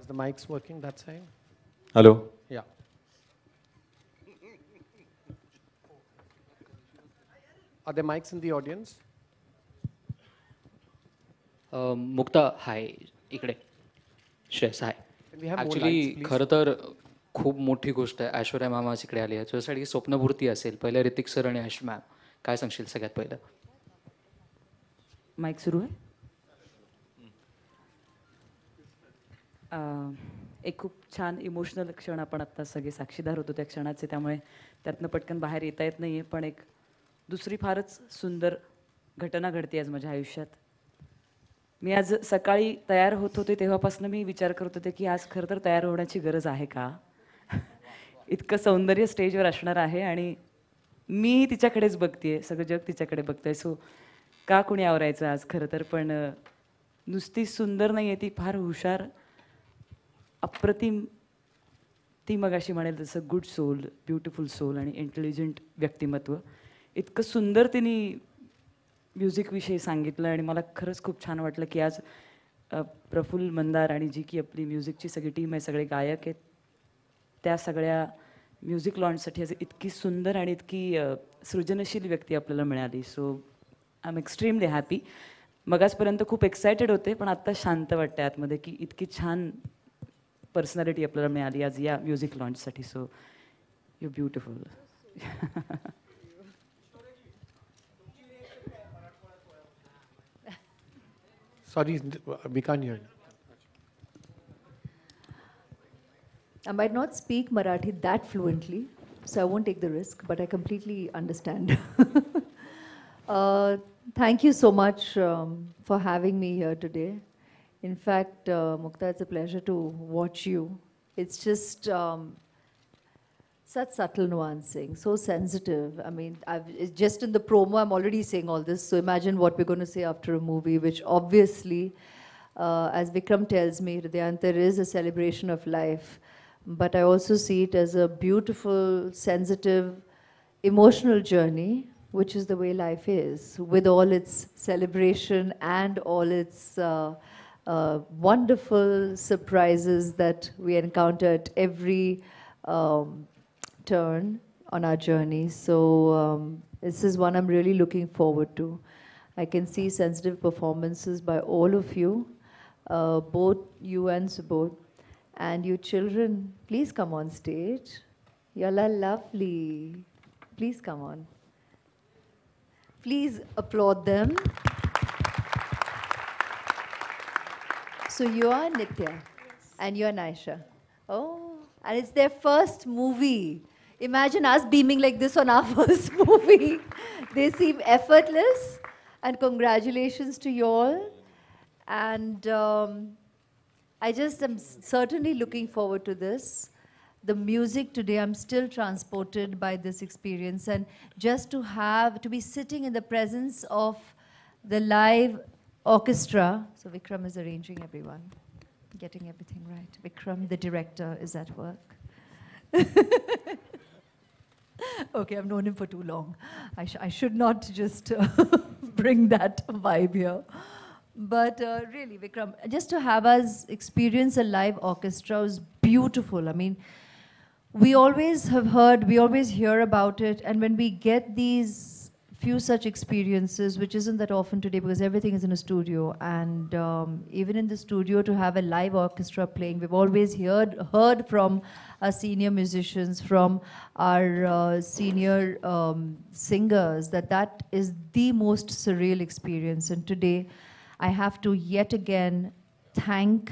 Is the mics working that side? Hello. Yeah. Are there mics in the audience? मुक्ता हाय इकडे श्रेयस हाय Can we have more actually lights, please? खरं तर खूप मोठी गोष्ट आहे ऐश्वर्या मॅम आज इकडे आली आहे तुझ्यासाठी स्वप्नपूर्ती असेल पहिलं ऋतिक सर आणि ऐश मॅम काय सांगशील सगळ्यात पहिलं माईक सुरू आहे एक खूप छान इमोशनल क्षण आपण आत्ता सगळे साक्षीदार होतो त्या क्षणाचे त्यामुळे त्यातनं पटकन बाहेर येता येत नाही आहे पण एक दुसरी फारच सुंदर घटना घडते आज माझ्या आयुष्यात मी आज सकाळी तयार होत होते तेव्हापासून मी विचार करत होते की आज खरं तर तयार होण्याची गरज आहे का इतकं सौंदर्य स्टेजवर असणार आहे आणि मी तिच्याकडेच बघते सगळं जग तिच्याकडे बघतंय सो का कोणी आवरायचं आज खरं तर पण नुसती सुंदर नाही आहे ती फार हुशार अप्रतिम ती मगाशी म्हणेल तसं गुड सोल ब्युटिफुल सोल आणि इंटेलिजंट व्यक्तिमत्व इतकं सुंदर तिने म्युझिकविषयी सांगितलं आणि मला खरंच खूप छान वाटलं की आज प्रफुल्ल मंदार आणि जी की आपली म्युझिकची सगळी टीम आहे सगळे गायक आहेत त्या सगळ्या म्युझिक लॉन्चसाठी आज इतकी सुंदर आणि इतकी सृजनशील व्यक्ती आपल्याला मिळाली सो आय एम एक्स्ट्रीमली हॅपी मगासपर्यंत खूप एक्सायटेड होते पण आत्ता शांत वाटते आतमध्ये की इतकी छान पर्सनॅलिटी आपल्याला मिळाली आज या म्युझिक लॉन्चसाठी so you beautiful Sorry, we can't hear you. I might not speak Marathi that fluently, so I won't take the risk, but I completely understand. Thank you so much for having me here today. In fact, Mukta, it's a pleasure to watch you. It's just such subtle nuancing, so sensitive. I mean, it's just in the promo, I'm already saying all this. So imagine what we're going to say after a movie, which obviously, as Vikram tells me, Hridayantar is a celebration of life. But I also see it as a beautiful, sensitive, emotional journey, which is the way life is, with all its celebration and all its wonderful surprises that we encounter at every turn on our journey. So this is one I'm really looking forward to. I can see sensitive performances by all of you, both you and Subodh. And you children, please come on stage. Y'all are lovely. Please come on. Please applaud them. So you are Nitya, and you are Naisha. Oh, and it's their first movie. Imagine us beaming like this on our first movie. They seem effortless, and congratulations to you all. And I just am certainly looking forward to this. The music today, I'm still transported by this experience, and just to be sitting in the presence of the live orchestra. So Vikram is arranging everyone, getting everything right. Vikram, the director, is at work. Okay, I've known him for too long. I should not just bring that vibe here. But really, Vikram, just to have us experience a live orchestra was beautiful. I mean, we always have heard, we always hear about it, and when we get these few such experiences, which isn't that often today because everything is in a studio, and even in the studio to have a live orchestra playing, we've always heard from our senior musicians, from our senior singers, that is the most surreal experience. And today, I have to yet again thank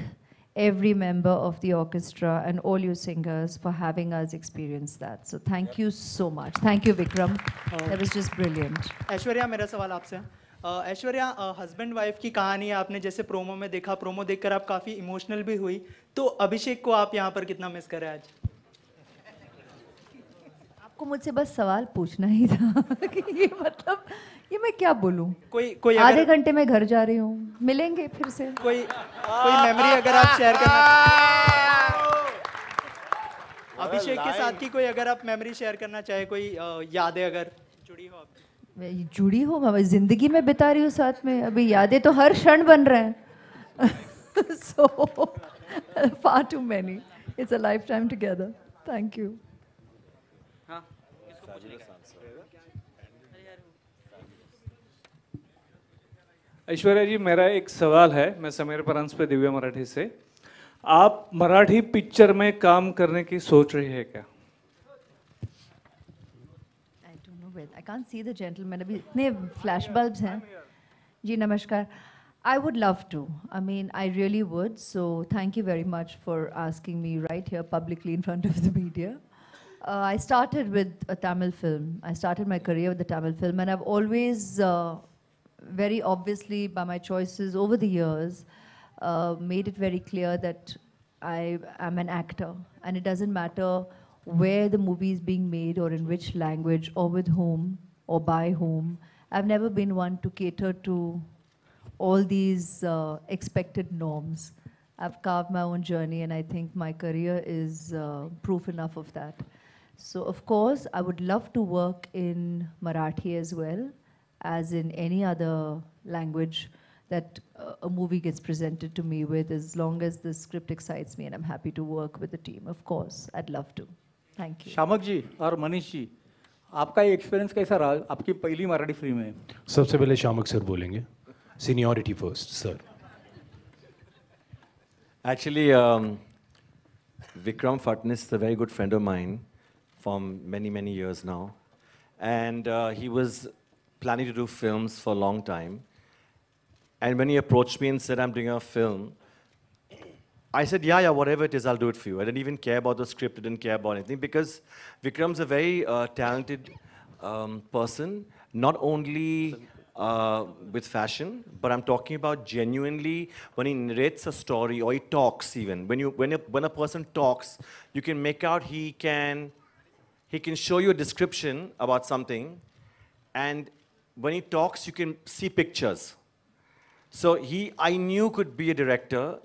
every member of the orchestra and all you singers for having us experience that. So thank you so much. Thank you, Vikram. That was just brilliant. Aishwarya, मेरा सवाल आपसे Aishwarya, husband wife की कहानी आपने जैसे promo में देखा, promo देखकर आप काफ़ी इमोशनल भी हुई, तो अभिषेक को आप यहाँ पर कितना मिस करें आज? आपको मुझसे बस सवाल पूछना ही था कि ये मतलब ये मैं क्या बोलूं? कोई आधे घंटे में घर जा रही हूँ, मिलेंगे फिर से। कोई मेमोरी अगर आप शेयर करना, अभिषेक के साथ की कोई अगर आप मेमोरी शेयर करना चाहे, कोई यादें अगर जुड़ी हो आपकी? जुड़ी हो, मैं जिंदगी में बिता रही हूँ साथ में, अभी यादें तो हर क्षण बन रहे हैं। So Far too many. It's a lifetime together. Thank you. Aishwarya जी, मेरा एक सवाल है, मैं समीर परांजपे दिव्य मराठी से। आप मराठी पिक्चर में काम करने की सोच रही है क्या? I don't know where. I can't see the gentleman. अभी इतने flash bulbs हैं. जी नमस्कार. I would love to. I mean, I really would. So thank you very much for asking me right here publicly in front of the media. I started with a Tamil film. I started my career with the Tamil film, and I've always, very obviously, by my choices over the years, made it very clear that I am an actor, and it doesn't matter where the movie is being made or in which language or with whom or by whom. I've never been one to cater to all these expected norms. I've carved my own journey, and I think my career is proof enough of that. So of course, I would love to work in Marathi as well as in any other language that a movie gets presented to me with, as long as the script excites me and I'm happy to work with the team. Of course, I'd love to. Thank you. शामक जी और मनीष जी, आपका experience कैसा रहा? आपकी पहली Marathi film है। सबसे पहले शामक sir बोलेंगे। Seniority first, sir. Actually, Vikram Fatnis is a very good friend of mine from many, many years now. And he was planning to do films for a long time. And when he approached me and said, I'm doing a film, I said, yeah, whatever it is, I'll do it for you. I didn't even care about the script, I didn't care about anything, because Vikram's a very talented person, not only with fashion, but I'm talking about genuinely when he narrates a story or he talks even. When a person talks, you can make out he can show you a description about something, and when he talks, you can see pictures. So I knew could be a director,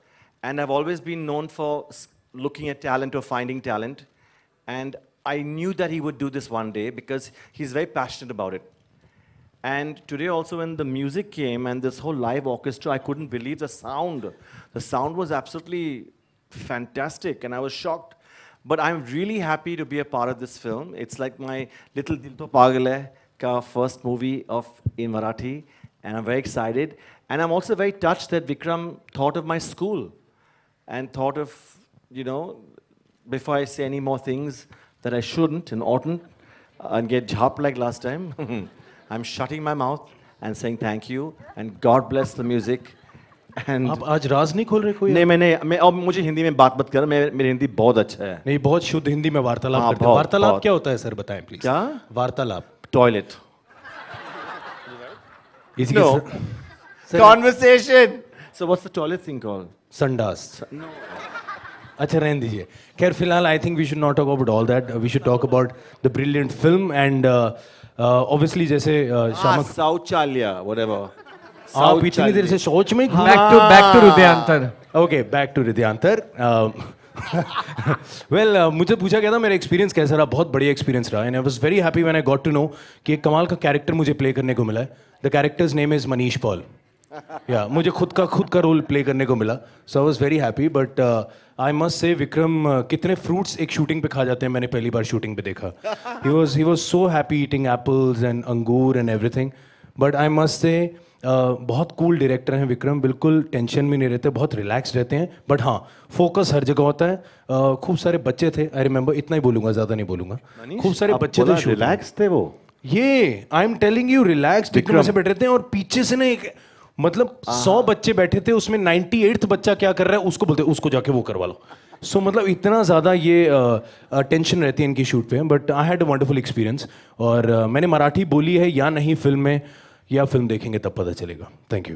and I've always been known for looking at talent or finding talent, and I knew that he would do this one day because he's very passionate about it. And today also when the music came and this whole live orchestra, I couldn't believe the sound. The sound was absolutely fantastic and I was shocked. But I'm really happy to be a part of this film. It's like my little Dil To Pagal Hai ka first movie in Marathi, and I'm very excited. And I'm also very touched that Vikram thought of my school and thought of, before I say any more things that I shouldn't and oughtn't and get jhapped like last time, I'm shutting my mouth and saying thank you and God bless the music. And आप आज राज नहीं खोल रहे कोई? नहीं, मैं अब मुझे हिंदी में बात मत कर, मेरी हिंदी बहुत अच्छा है। नहीं, बहुत शुद्ध हिंदी में वार्तालाप करते हैं। वार्तालाप क्या होता है सर, बताएं प्लीज। क्या वार्तालाप? Toilet. No. Conversation. So what's the toilet thing called? संडास। अच्छा रहने दीजिए। खैर फिलहाल I think we should not talk about all that. We should talk about the brilliant film and obviously जैसे शामक शौचालय whatever. आप इतनी देर से शौच में back to Hridayantar. Okay, back to Hridayantar. Well, मुझे पूछा गया था मेरा एक्सपीरियंस कैसा रहा, बहुत बढ़िया एक्सपीरियंस रहा, and I was very happy when I got to know कि एक कमाल का कैरेक्टर मुझे प्ले करने को मिला है. The character's name is Manish Paul. Yeah, मुझे खुद का रोल प्ले करने को मिला, so I was very happy. But I must say Vikram कितने फ्रूट्स एक शूटिंग पे खा जाते हैं मैंने पहली बार शूटिंग पे देखा. He was so happy eating apples and अंगूर and everything. But I must say बहुत कूल डायरेक्टर हैं विक्रम, बिल्कुल टेंशन में नहीं रहते, बहुत रिलैक्स रहते हैं. बट हाँ, फोकस हर जगह होता है. खूब सारे बच्चे थे, आई रिमेंबर, इतना ही बोलूंगा, ज़्यादा नहीं बोलूंगा. खूब सारे बच्चे थे, रिलैक्स थे वो. ये I am telling you, relax एकदम से बैठे थे. और पीछे से ना एक मतलब 100 बच्चे बैठे थे, उसमें 98th बच्चा क्या कर रहा है उसको बोलते उसको जाके वो करवा लो. सो मतलब इतना ज़्यादा ये टेंशन रहती है इनकी शूट पे. But I had a wonderful experience. और मैंने मराठी बोली है या नहीं फिल्म में, या फिल्म देखेंगे तब पता चलेगा. Thank you.